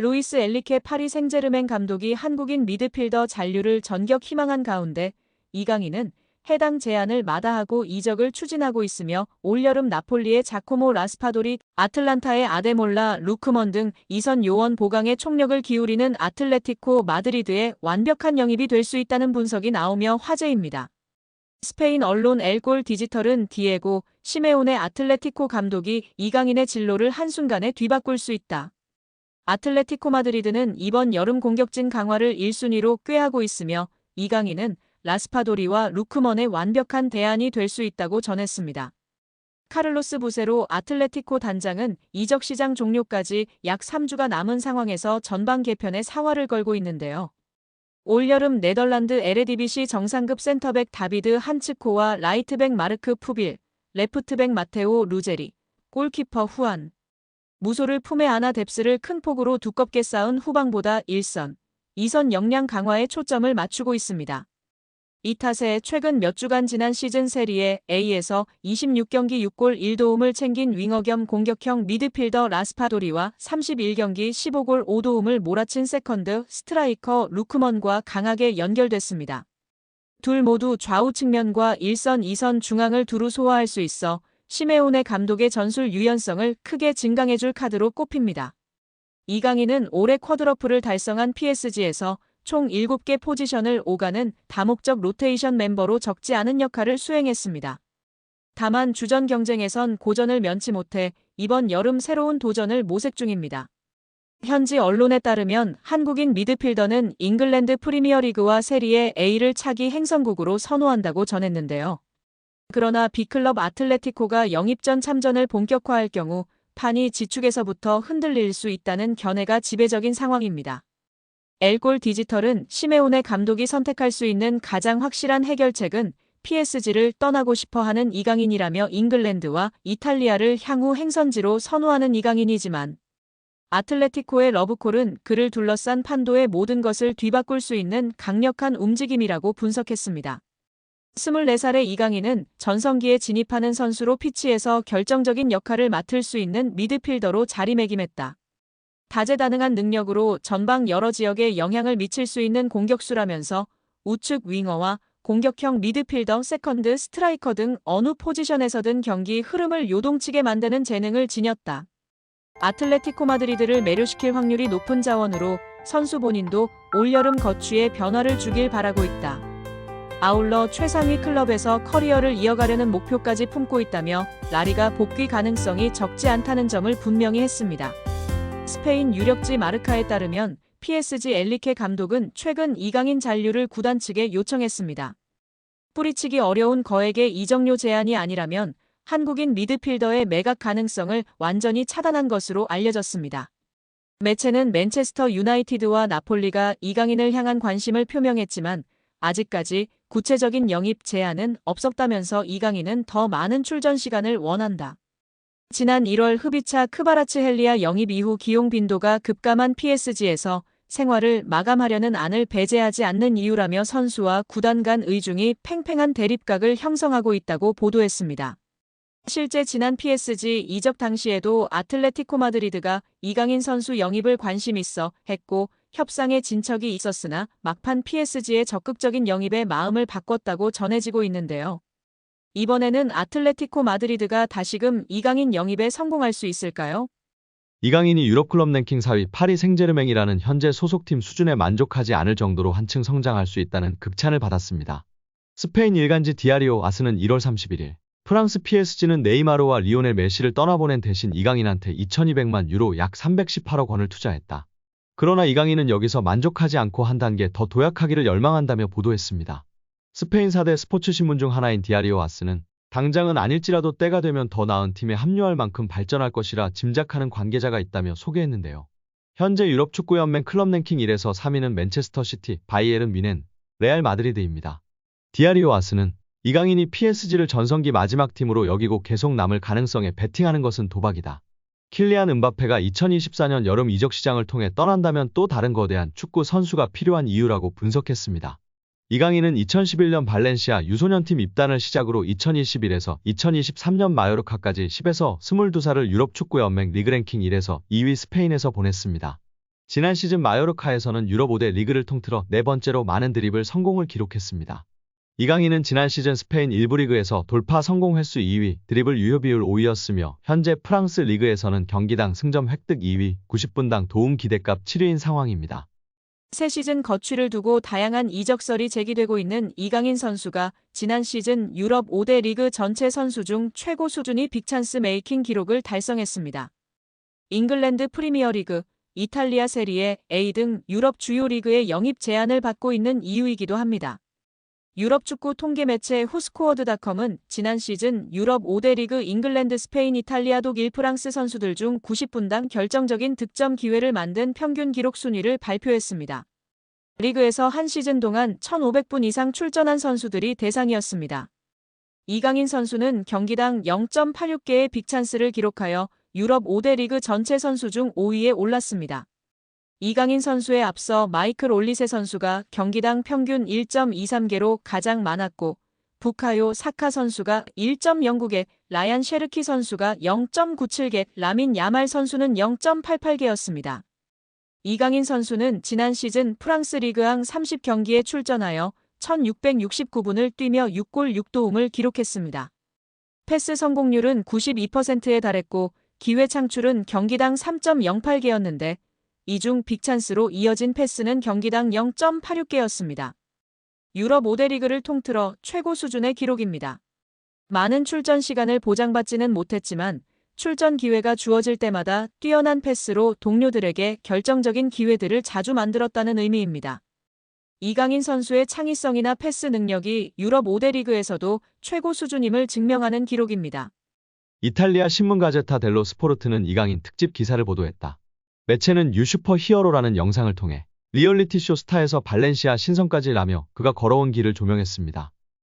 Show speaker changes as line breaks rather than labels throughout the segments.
루이스 엘리케 파리 생제르맹 감독이 한국인 미드필더 잔류를 전격 희망한 가운데 이강인은 해당 제안을 마다하고 이적을 추진하고 있으며 올여름 나폴리의 자코모 라스파도리, 아틀란타의 아데몰라, 루크먼 등 이선 요원 보강에 총력을 기울이는 아틀레티코 마드리드의 완벽한 영입이 될 수 있다는 분석이 나오며 화제입니다. 스페인 언론 엘골 디지털은 디에고 시메오네 아틀레티코 감독이 이강인의 진로를 한순간에 뒤바꿀 수 있다. 아틀레티코 마드리드는 이번 여름 공격진 강화를 1순위로 꾀하고 있으며 이강인은 라스파도리와 루크먼의 완벽한 대안이 될 수 있다고 전했습니다. 카를로스 부세로 아틀레티코 단장은 이적 시장 종료까지 약 3주가 남은 상황에서 전방 개편에 사활을 걸고 있는데요. 올여름 네덜란드 에레디비시 정상급 센터백 다비드 한츠코와 라이트백 마르크 푸빌, 레프트백 마테오 루제리, 골키퍼 후안, 무소를 품에 안아 뎁스를 큰 폭으로 두껍게 쌓은 후방보다 1선, 2선 역량 강화에 초점을 맞추고 있습니다. 이 탓에 최근 몇 주간 지난 시즌 세리에 A에서 26경기 6골 1도움을 챙긴 윙어 겸 공격형 미드필더 라스파도리와 31경기 15골 5도움을 몰아친 세컨드 스트라이커 루크먼과 강하게 연결됐습니다. 둘 모두 좌우 측면과 1선, 2선 중앙을 두루 소화할 수 있어 시메오네 감독의 전술 유연성을 크게 증강해줄 카드로 꼽힙니다. 이강인은 올해 쿼드러플을 달성한 PSG에서 총 7개 포지션을 오가는 다목적 로테이션 멤버로 적지 않은 역할을 수행했습니다. 다만 주전 경쟁에선 고전을 면치 못해 이번 여름 새로운 도전을 모색 중입니다. 현지 언론에 따르면 한국인 미드필더는 잉글랜드 프리미어리그와 세리에 A를 차기 행선국으로 선호한다고 전했는데요. 그러나 B클럽 아틀레티코가 영입전 참전을 본격화할 경우 판이 지축에서부터 흔들릴 수 있다는 견해가 지배적인 상황입니다. 엘골 디지털은 시메오네 감독이 선택할 수 있는 가장 확실한 해결책은 PSG를 떠나고 싶어하는 이강인이라며 잉글랜드와 이탈리아를 향후 행선지로 선호하는 이강인이지만 아틀레티코의 러브콜은 그를 둘러싼 판도의 모든 것을 뒤바꿀 수 있는 강력한 움직임이라고 분석했습니다. 24살의 이강인은 전성기에 진입하는 선수로 피치에서 결정적인 역할을 맡을 수 있는 미드필더로 자리매김했다. 다재다능한 능력으로 전방 여러 지역에 영향을 미칠 수 있는 공격수라면서 우측 윙어와 공격형 미드필더, 세컨드, 스트라이커 등 어느 포지션에서든 경기 흐름을 요동치게 만드는 재능을 지녔다. 아틀레티코 마드리드를 매료시킬 확률이 높은 자원으로 선수 본인도 올여름 거취에 변화를 주길 바라고 있다. 아울러 최상위 클럽에서 커리어를 이어가려는 목표까지 품고 있다며 라리가 복귀 가능성이 적지 않다는 점을 분명히 했습니다. 스페인 유력지 마르카에 따르면 PSG 엘리케 감독은 최근 이강인 잔류를 구단 측에 요청했습니다. 뿌리치기 어려운 거액의 이적료 제한이 아니라면 한국인 미드필더의 매각 가능성을 완전히 차단한 것으로 알려졌습니다. 매체는 맨체스터 유나이티드와 나폴리가 이강인을 향한 관심을 표명했지만 아직까지 구체적인 영입 제안은 없었다면서 이강인은 더 많은 출전 시간을 원한다. 지난 1월 흡이차 크바라츠헬리아 영입 이후 기용 빈도가 급감한 PSG에서 생활을 마감하려는 안을 배제하지 않는 이유라며 선수와 구단 간 의중이 팽팽한 대립각을 형성하고 있다고 보도했습니다. 실제 지난 PSG 이적 당시에도 아틀레티코 마드리드가 이강인 선수 영입을 관심 있어 했고 협상에 진척이 있었으나 막판 PSG의 적극적인 영입에 마음을 바꿨다고 전해지고 있는데요. 이번에는 아틀레티코 마드리드가 다시금 이강인 영입에 성공할 수 있을까요?
이강인이 유럽클럽 랭킹 4위 파리 생제르맹이라는 현재 소속팀 수준에 만족하지 않을 정도로 한층 성장할 수 있다는 극찬을 받았습니다. 스페인 일간지 디아리오 아스는 1월 31일 프랑스 PSG는 네이마르와 리오넬 메시를 떠나보낸 대신 이강인한테 2200만 유로 약 318억 원을 투자했다. 그러나 이강인은 여기서 만족하지 않고 한 단계 더 도약하기를 열망한다며 보도했습니다. 스페인 4대 스포츠 신문 중 하나인 디아리오 아스는 당장은 아닐지라도 때가 되면 더 나은 팀에 합류할 만큼 발전할 것이라 짐작하는 관계자가 있다며 소개했는데요. 현재 유럽축구연맹 클럽 랭킹 1에서 3위는 맨체스터 시티, 바이에른 뮌헨, 레알 마드리드입니다. 디아리오 아스는 이강인이 PSG를 전성기 마지막 팀으로 여기고 계속 남을 가능성에 베팅하는 것은 도박이다. 킬리안 음바페가 2024년 여름 이적 시장을 통해 떠난다면 또 다른 거대한 축구 선수가 필요한 이유라고 분석했습니다. 이강인은 2011년 발렌시아 유소년팀 입단을 시작으로 2021에서 2023년 마요르카까지 10에서 22살을 유럽축구연맹 리그랭킹 1에서 2위 스페인에서 보냈습니다. 지난 시즌 마요르카에서는 유럽 5대 리그를 통틀어 네 번째로 많은 드리블 성공을 기록했습니다. 이강인은 지난 시즌 스페인 1부 리그에서 돌파 성공 횟수 2위, 드리블 유효 비율 5위였으며 현재 프랑스 리그에서는 경기당 승점 획득 2위, 90분당 도움 기대값 7위인 상황입니다.
새 시즌 거취를 두고 다양한 이적설이 제기되고 있는 이강인 선수가 지난 시즌 유럽 5대 리그 전체 선수 중 최고 수준의 빅찬스 메이킹 기록을 달성했습니다. 잉글랜드 프리미어리그, 이탈리아 세리에 A 등 유럽 주요 리그의 영입 제한을 받고 있는 이유이기도 합니다. 유럽 축구 통계 매체 후스코어드닷컴은 지난 시즌 유럽 5대 리그 잉글랜드, 스페인, 이탈리아, 독일, 프랑스 선수들 중 90분당 결정적인 득점 기회를 만든 평균 기록 순위를 발표했습니다. 리그에서 한 시즌 동안 1,500분 이상 출전한 선수들이 대상이었습니다. 이강인 선수는 경기당 0.86개의 빅찬스를 기록하여 유럽 5대 리그 전체 선수 중 5위에 올랐습니다. 이강인 선수에 앞서 마이클 올리세 선수가 경기당 평균 1.23개로 가장 많았고 부카요 사카 선수가 1.09개, 라얀 셰르키 선수가 0.97개, 라민 야말 선수는 0.88개였습니다. 이강인 선수는 지난 시즌 프랑스 리그앙 30경기에 출전하여 1,669분을 뛰며 6골 6도움을 기록했습니다. 패스 성공률은 92%에 달했고 기회 창출은 경기당 3.08개였는데 이 중 빅찬스로 이어진 패스는 경기당 0.86개였습니다. 유럽 5대 리그를 통틀어 최고 수준의 기록입니다. 많은 출전 시간을 보장받지는 못했지만 출전 기회가 주어질 때마다 뛰어난 패스로 동료들에게 결정적인 기회들을 자주 만들었다는 의미입니다. 이강인 선수의 창의성이나 패스 능력이 유럽 5대 리그에서도 최고 수준임을 증명하는 기록입니다.
이탈리아 신문 가제타 델로 스포르트는 이강인 특집 기사를 보도했다. 매체는 뉴 슈퍼 히어로라는 영상을 통해 리얼리티쇼 스타에서 발렌시아 신성까지 라며 그가 걸어온 길을 조명했습니다.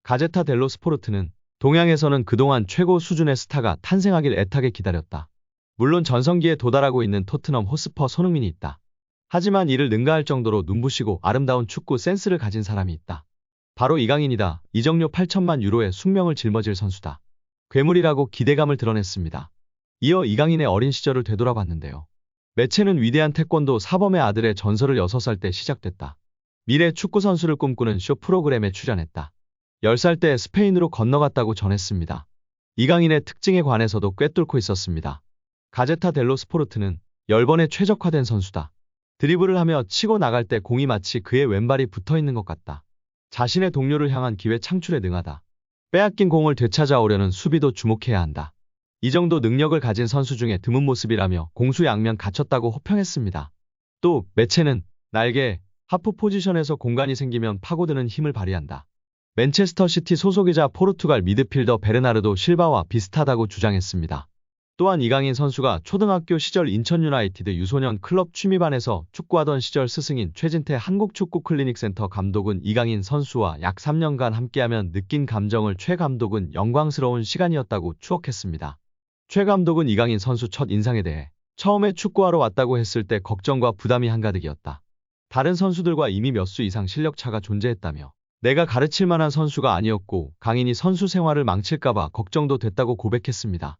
가제타 델로 스포르트는 동양에서는 그동안 최고 수준의 스타가 탄생하길 애타게 기다렸다. 물론 전성기에 도달하고 있는 토트넘 호스퍼 손흥민이 있다. 하지만 이를 능가할 정도로 눈부시고 아름다운 축구 센스를 가진 사람이 있다. 바로 이강인이다. 이적료 8천만 유로의 숙명을 짊어질 선수다. 괴물이라고 기대감을 드러냈습니다. 이어 이강인의 어린 시절을 되돌아봤는데요. 매체는 위대한 태권도 사범의 아들의 전설을 6살 때 시작됐다. 미래 축구 선수를 꿈꾸는 쇼 프로그램에 출연했다. 10살 때 스페인으로 건너갔다고 전했습니다. 이강인의 특징에 관해서도 꿰뚫고 있었습니다. 가제타 델로 스포르트는 10번의 최적화된 선수다. 드리블을 하며 치고 나갈 때 공이 마치 그의 왼발이 붙어있는 것 같다. 자신의 동료를 향한 기회 창출에 능하다. 빼앗긴 공을 되찾아오려는 수비도 주목해야 한다. 이 정도 능력을 가진 선수 중에 드문 모습이라며 공수양면 갖췄다고 호평했습니다. 또 매체는 날개, 하프 포지션에서 공간이 생기면 파고드는 힘을 발휘한다. 맨체스터 시티 소속이자 포르투갈 미드필더 베르나르도 실바와 비슷하다고 주장했습니다. 또한 이강인 선수가 초등학교 시절 인천 유나이티드 유소년 클럽 취미반에서 축구하던 시절 스승인 최진태 한국축구클리닉센터 감독은 이강인 선수와 약 3년간 함께하면 느낀 감정을 최 감독은 영광스러운 시간이었다고 추억했습니다. 최 감독은 이강인 선수 첫 인상에 대해 처음에 축구하러 왔다고 했을 때 걱정과 부담이 한가득이었다. 다른 선수들과 이미 몇 수 이상 실력차가 존재했다며 내가 가르칠 만한 선수가 아니었고 강인이 선수 생활을 망칠까봐 걱정도 됐다고 고백했습니다.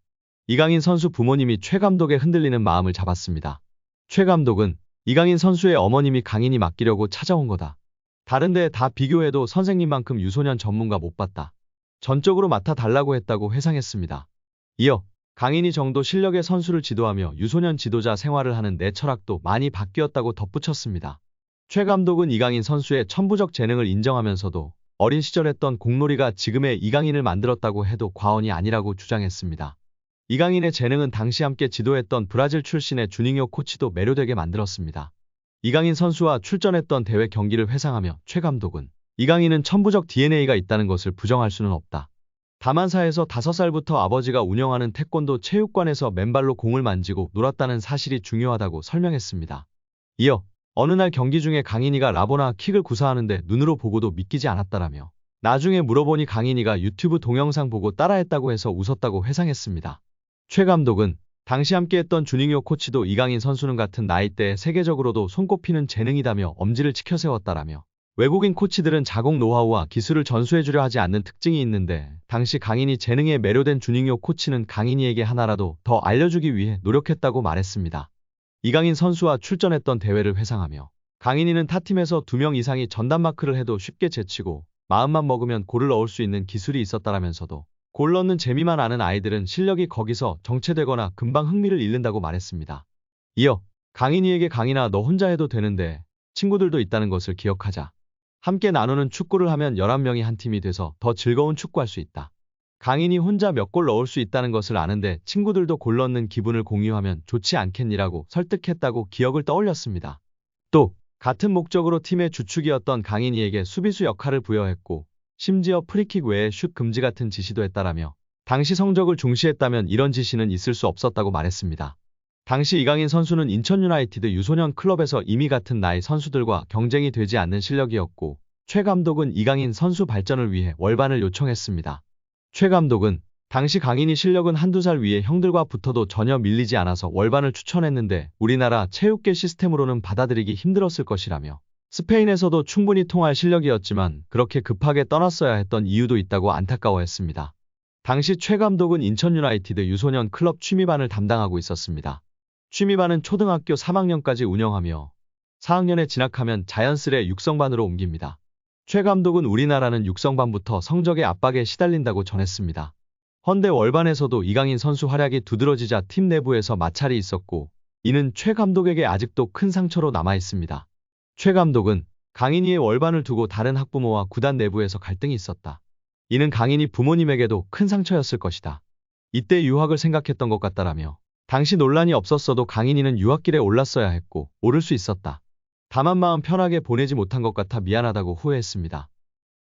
이강인 선수 부모님이 최 감독의 흔들리는 마음을 잡았습니다. 최 감독은 이강인 선수의 어머님이 강인이 맡기려고 찾아온 거다. 다른 데 다 비교해도 선생님만큼 유소년 전문가 못 봤다. 전적으로 맡아달라고 했다고 회상했습니다. 이어 강인이 정도 실력의 선수를 지도하며 유소년 지도자 생활을 하는 내 철학도 많이 바뀌었다고 덧붙였습니다. 최 감독은 이강인 선수의 천부적 재능을 인정하면서도 어린 시절 했던 공놀이가 지금의 이강인을 만들었다고 해도 과언이 아니라고 주장했습니다. 이강인의 재능은 당시 함께 지도했던 브라질 출신의 주닝요 코치도 매료되게 만들었습니다. 이강인 선수와 출전했던 대회 경기를 회상하며 최 감독은 이강인은 천부적 DNA가 있다는 것을 부정할 수는 없다. 다만사에서 5살부터 아버지가 운영하는 태권도 체육관에서 맨발로 공을 만지고 놀았다는 사실이 중요하다고 설명했습니다. 이어 어느 날 경기 중에 강인이가 라보나 킥을 구사하는데 눈으로 보고도 믿기지 않았다라며 나중에 물어보니 강인이가 유튜브 동영상 보고 따라했다고 해서 웃었다고 회상했습니다. 최 감독은 당시 함께했던 주닝요 코치도 이강인 선수는 같은 나이대에 세계적으로도 손꼽히는 재능이다며 엄지를 치켜세웠다라며 외국인 코치들은 자국 노하우와 기술을 전수해주려 하지 않는 특징이 있는데 당시 강인이 재능에 매료된 주닝요 코치는 강인이에게 하나라도 더 알려주기 위해 노력했다고 말했습니다. 이강인 선수와 출전했던 대회를 회상하며 강인이는 타팀에서 2명 이상이 전담 마크를 해도 쉽게 제치고 마음만 먹으면 골을 넣을 수 있는 기술이 있었다라면서도 골 넣는 재미만 아는 아이들은 실력이 거기서 정체되거나 금방 흥미를 잃는다고 말했습니다. 이어 강인이에게 강인아 너 혼자 해도 되는데 친구들도 있다는 것을 기억하자. 함께 나누는 축구를 하면 11명이 한 팀이 돼서 더 즐거운 축구할 수 있다. 강인이 혼자 몇 골 넣을 수 있다는 것을 아는데 친구들도 골 넣는 기분을 공유하면 좋지 않겠니라고 설득했다고 기억을 떠올렸습니다. 또 같은 목적으로 팀의 주축이었던 강인이에게 수비수 역할을 부여했고 심지어 프리킥 외에 슛 금지 같은 지시도 했다라며 당시 성적을 중시했다면 이런 지시는 있을 수 없었다고 말했습니다. 당시 이강인 선수는 인천 유나이티드 유소년 클럽에서 이미 같은 나이 선수들과 경쟁이 되지 않는 실력이었고 최 감독은 이강인 선수 발전을 위해 월반을 요청했습니다. 최 감독은 당시 강인이 실력은 한두 살 위에 형들과 붙어도 전혀 밀리지 않아서 월반을 추천했는데 우리나라 체육계 시스템으로는 받아들이기 힘들었을 것이라며 스페인에서도 충분히 통할 실력이었지만 그렇게 급하게 떠났어야 했던 이유도 있다고 안타까워했습니다. 당시 최 감독은 인천 유나이티드 유소년 클럽 취미반을 담당하고 있었습니다. 취미반은 초등학교 3학년까지 운영하며 4학년에 진학하면 자연스레 육성반으로 옮깁니다. 최 감독은 우리나라는 육성반부터 성적의 압박에 시달린다고 전했습니다. 헌데 월반에서도 이강인 선수 활약이 두드러지자 팀 내부에서 마찰이 있었고 이는 최 감독에게 아직도 큰 상처로 남아 있습니다. 최 감독은 강인이의 월반을 두고 다른 학부모와 구단 내부에서 갈등이 있었다. 이는 강인이 부모님에게도 큰 상처였을 것이다. 이때 유학을 생각했던 것 같다라며 당시 논란이 없었어도 강인이는 유학길에 올랐어야 했고 오를 수 있었다. 다만 마음 편하게 보내지 못한 것 같아 미안하다고 후회했습니다.